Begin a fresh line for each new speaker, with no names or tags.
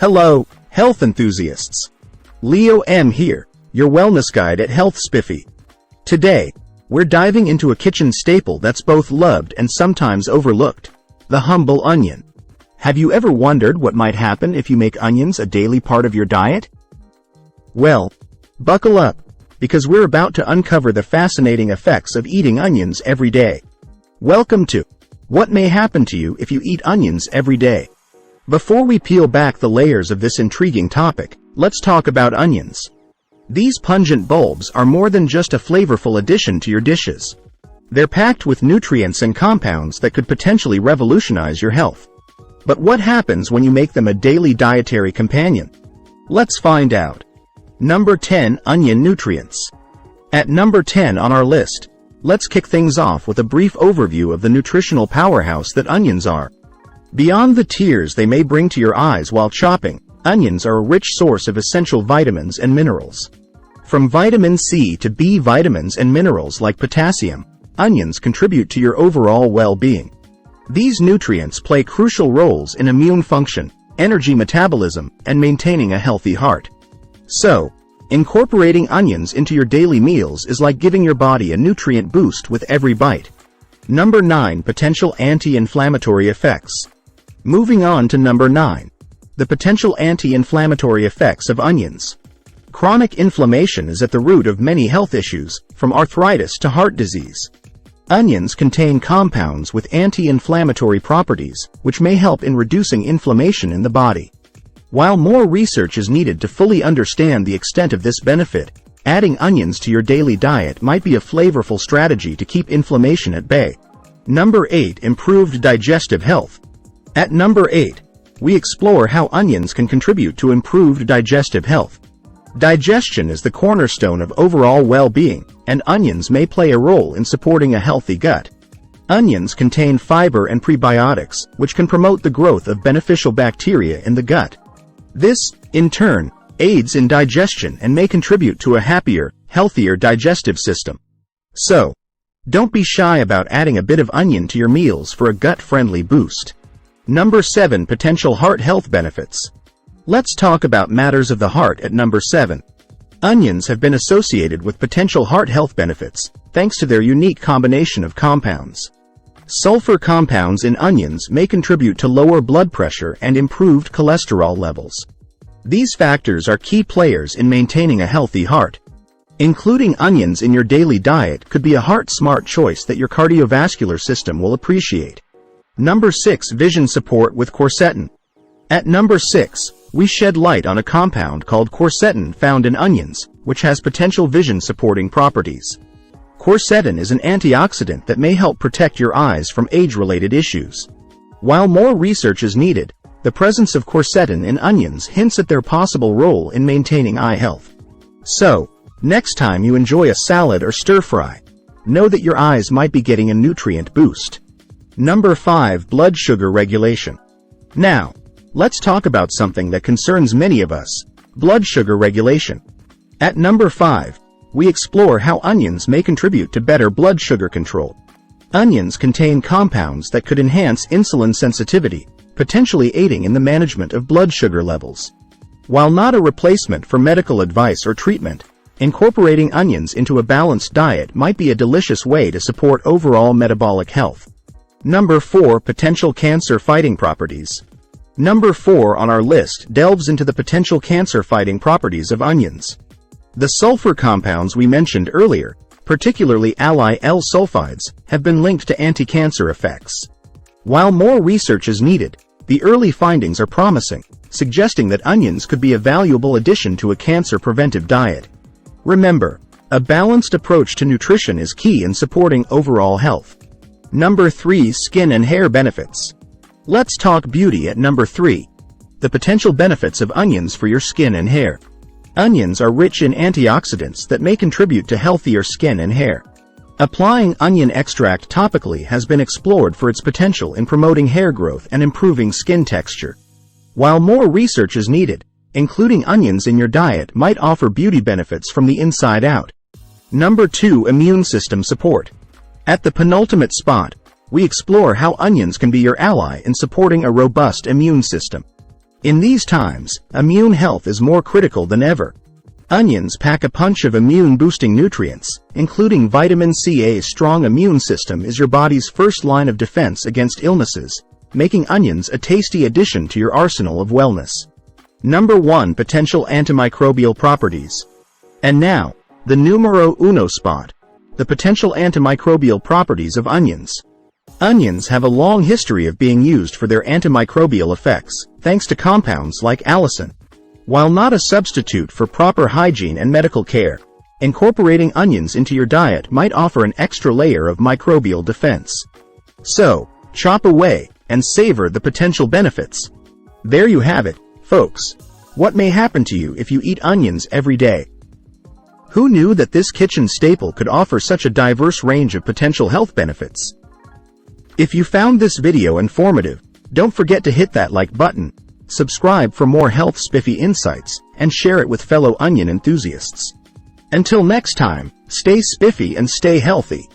Hello, health enthusiasts. Leo M here, your wellness guide at Health Spiffy. Today, we're diving into a kitchen staple that's both loved and sometimes overlooked, the humble onion. Have you ever wondered what might happen if you make onions a daily part of your diet? Well, buckle up, because we're about to uncover the fascinating effects of eating onions every day. Welcome to What May Happen to You If You Eat Onions Every Day. Before we peel back the layers of this intriguing topic, let's talk about onions. These pungent bulbs are more than just a flavorful addition to your dishes. They're packed with nutrients and compounds that could potentially revolutionize your health. But what happens when you make them a daily dietary companion? Let's find out. Number 10. Onion nutrients. At number 10 on our list, let's kick things off with a brief overview of the nutritional powerhouse that onions are. Beyond the tears they may bring to your eyes while chopping, onions are a rich source of essential vitamins and minerals. From vitamin C to B vitamins and minerals like potassium, onions contribute to your overall well-being. These nutrients play crucial roles in immune function, energy metabolism, and maintaining a healthy heart. So, incorporating onions into your daily meals is like giving your body a nutrient boost with every bite. Number 9. Potential anti-inflammatory effects. Moving on to number 9. The potential anti-inflammatory effects of onions. Chronic inflammation is at the root of many health issues, from arthritis to heart disease. Onions contain compounds with anti-inflammatory properties, which may help in reducing inflammation in the body. While more research is needed to fully understand the extent of this benefit, adding onions to your daily diet might be a flavorful strategy to keep inflammation at bay. Number 8. Improved digestive health. At number 8, we explore how onions can contribute to improved digestive health. Digestion is the cornerstone of overall well-being, and onions may play a role in supporting a healthy gut. Onions contain fiber and prebiotics, which can promote the growth of beneficial bacteria in the gut. This, in turn, aids in digestion and may contribute to a happier, healthier digestive system. So, don't be shy about adding a bit of onion to your meals for a gut-friendly boost. Number 7. Potential heart health benefits. Let's talk about matters of the heart at number 7. Onions have been associated with potential heart health benefits, thanks to their unique combination of compounds. Sulfur compounds in onions may contribute to lower blood pressure and improved cholesterol levels. These factors are key players in maintaining a healthy heart. Including onions in your daily diet could be a heart-smart choice that your cardiovascular system will appreciate. Number 6. Vision support with quercetin. At number 6, we shed light on a compound called quercetin found in onions, which has potential vision-supporting properties. Quercetin is an antioxidant that may help protect your eyes from age-related issues. While more research is needed, the presence of quercetin in onions hints at their possible role in maintaining eye health. So, next time you enjoy a salad or stir-fry, know that your eyes might be getting a nutrient boost. Number 5. Blood sugar regulation. Now, let's talk about something that concerns many of us, blood sugar regulation. At number 5, we explore how onions may contribute to better blood sugar control. Onions contain compounds that could enhance insulin sensitivity, potentially aiding in the management of blood sugar levels. While not a replacement for medical advice or treatment, incorporating onions into a balanced diet might be a delicious way to support overall metabolic health. Number 4. Potential cancer-fighting properties. Number 4 on our list delves into the potential cancer-fighting properties of onions. The sulfur compounds we mentioned earlier, particularly allyl sulfides, have been linked to anti-cancer effects. While more research is needed, the early findings are promising, suggesting that onions could be a valuable addition to a cancer-preventive diet. Remember, a balanced approach to nutrition is key in supporting overall health. Number 3. Skin and hair benefits. Let's talk beauty at number 3. The potential benefits of onions for your skin and hair. Onions are rich in antioxidants that may contribute to healthier skin and hair. Applying onion extract topically has been explored for its potential in promoting hair growth and improving skin texture. While more research is needed, including onions in your diet might offer beauty benefits from the inside out. Number 2. Immune system support. At the penultimate spot, we explore how onions can be your ally in supporting a robust immune system. In these times, immune health is more critical than ever. Onions pack a punch of immune-boosting nutrients, including vitamin C. A strong immune system is your body's first line of defense against illnesses, making onions a tasty addition to your arsenal of wellness. Number 1. Potential antimicrobial properties. And now, the numero uno spot. The potential antimicrobial properties of onions. Onions have a long history of being used for their antimicrobial effects, thanks to compounds like allicin. While not a substitute for proper hygiene and medical care, incorporating onions into your diet might offer an extra layer of microbial defense. So, chop away and savor the potential benefits. There you have it, folks. What may happen to you if you eat onions every day? Who knew that this kitchen staple could offer such a diverse range of potential health benefits? If you found this video informative, don't forget to hit that like button, subscribe for more health spiffy insights, and share it with fellow onion enthusiasts. Until next time, stay spiffy and stay healthy.